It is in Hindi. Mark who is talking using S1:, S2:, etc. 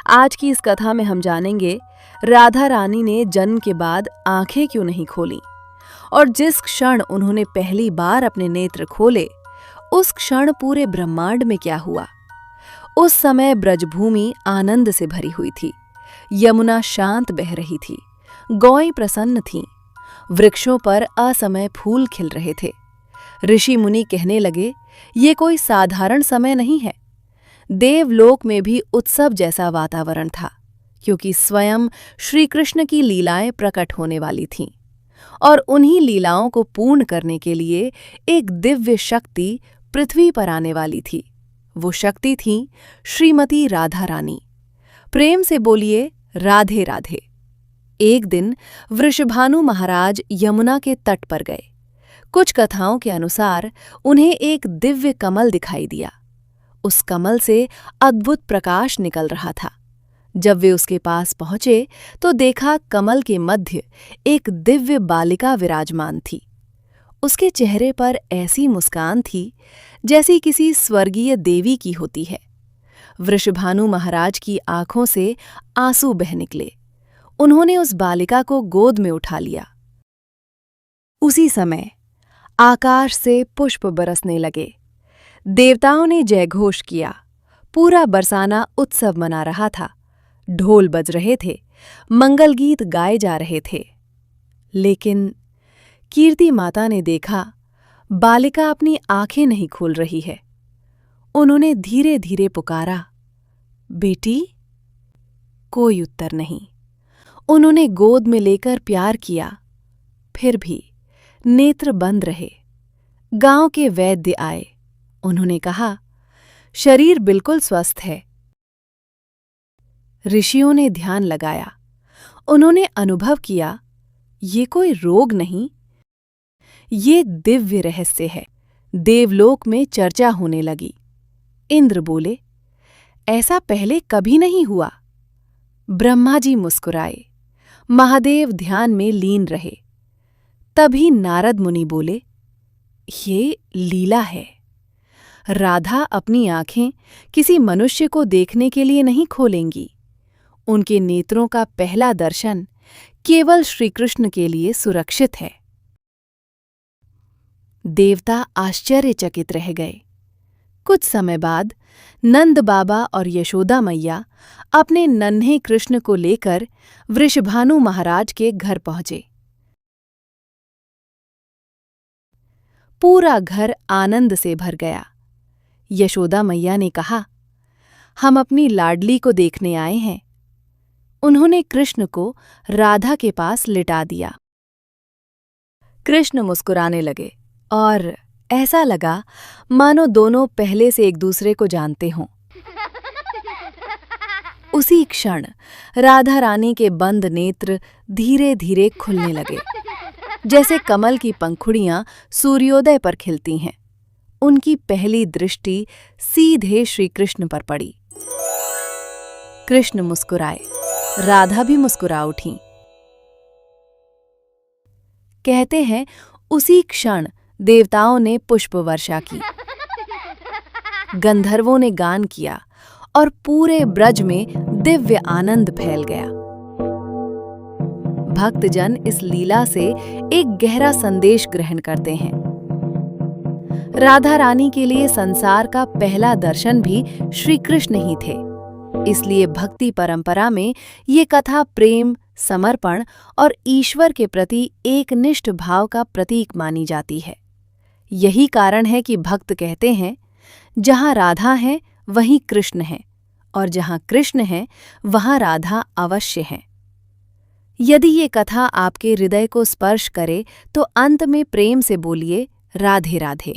S1: आज की इस कथा में हम जानेंगे राधा रानी ने जन्म के बाद आंखें क्यों नहीं खोलीं और जिस क्षण उन्होंने पहली बार अपने नेत्र खोले उस क्षण पूरे ब्रह्मांड में क्या हुआ। उस समय ब्रजभूमि आनंद से भरी हुई थी। यमुना शांत बह रही थी, गौएं प्रसन्न थीं, वृक्षों पर असमय फूल खिल रहे थे। ऋषि मुनि कहने लगे, ये कोई साधारण समय नहीं है। देवलोक में भी उत्सव जैसा वातावरण था, क्योंकि स्वयं श्री कृष्ण की लीलाएं प्रकट होने वाली थीं और उन्हीं लीलाओं को पूर्ण करने के लिए एक दिव्य शक्ति पृथ्वी पर आने वाली थी। वो शक्ति थी श्रीमती राधा रानी। प्रेम से बोलिए राधे राधे। एक दिन वृषभानु महाराज यमुना के तट पर गए। कुछ कथाओं के अनुसार उन्हें एक दिव्य कमल दिखाई दिया। उस कमल से अद्भुत प्रकाश निकल रहा था। जब वे उसके पास पहुंचे तो देखा कमल के मध्य एक दिव्य बालिका विराजमान थी। उसके चेहरे पर ऐसी मुस्कान थी जैसी किसी स्वर्गीय देवी की होती है। वृषभानु महाराज की आंखों से आंसू बह निकले। उन्होंने उस बालिका को गोद में उठा लिया। उसी समय आकाश से पुष्प बरसने लगे। देवताओं ने जयघोष किया। पूरा बरसाना उत्सव मना रहा था। ढोल बज रहे थे, मंगल गीत गाए जा रहे थे। लेकिन कीर्ति माता ने देखा बालिका अपनी आंखें नहीं खोल रही है। उन्होंने धीरे धीरे पुकारा, बेटी। कोई उत्तर नहीं। उन्होंने गोद में लेकर प्यार किया, फिर भी नेत्र बंद रहे। गांव के वैद्य आए। उन्होंने कहा, शरीर बिल्कुल स्वस्थ है। ऋषियों ने ध्यान लगाया। उन्होंने अनुभव किया, ये कोई रोग नहीं, ये दिव्य रहस्य है। देवलोक में चर्चा होने लगी। इंद्र बोले, ऐसा पहले कभी नहीं हुआ। ब्रह्मा जी मुस्कुराए। महादेव ध्यान में लीन रहे। तभी नारद मुनि बोले, ये लीला है। राधा अपनी आंखें किसी मनुष्य को देखने के लिए नहीं खोलेंगी। उनके नेत्रों का पहला दर्शन केवल श्रीकृष्ण के लिए सुरक्षित है। देवता आश्चर्यचकित रह गए। कुछ समय बाद नंद बाबा और यशोदा मैया अपने नन्हे कृष्ण को लेकर वृषभानु महाराज के घर पहुंचे। पूरा घर आनंद से भर गया। यशोदा मैया ने कहा, हम अपनी लाडली को देखने आए हैं। उन्होंने कृष्ण को राधा के पास लिटा दिया। कृष्ण मुस्कुराने लगे और ऐसा लगा मानो दोनों पहले से एक दूसरे को जानते हों। उसी क्षण राधा रानी के बंद नेत्र धीरे धीरे खुलने लगे, जैसे कमल की पंखुड़ियां सूर्योदय पर खिलती हैं। उनकी पहली दृष्टि सीधे श्री कृष्ण पर पड़ी। कृष्ण मुस्कुराए, राधा भी मुस्कुरा उठी। कहते हैं उसी क्षण देवताओं ने पुष्प वर्षा की, गंधर्वों ने गान किया और पूरे ब्रज में दिव्य आनंद फैल गया। भक्तजन इस लीला से एक गहरा संदेश ग्रहण करते हैं। राधा रानी के लिए संसार का पहला दर्शन भी श्री कृष्ण ही थे। इसलिए भक्ति परंपरा में ये कथा प्रेम, समर्पण और ईश्वर के प्रति एक निष्ठ भाव का प्रतीक मानी जाती है। यही कारण है कि भक्त कहते हैं, जहाँ राधा है वहीं कृष्ण है और जहाँ कृष्ण है वहाँ राधा अवश्य है। यदि ये कथा आपके हृदय को स्पर्श करे तो अंत में प्रेम से बोलिए राधे राधे।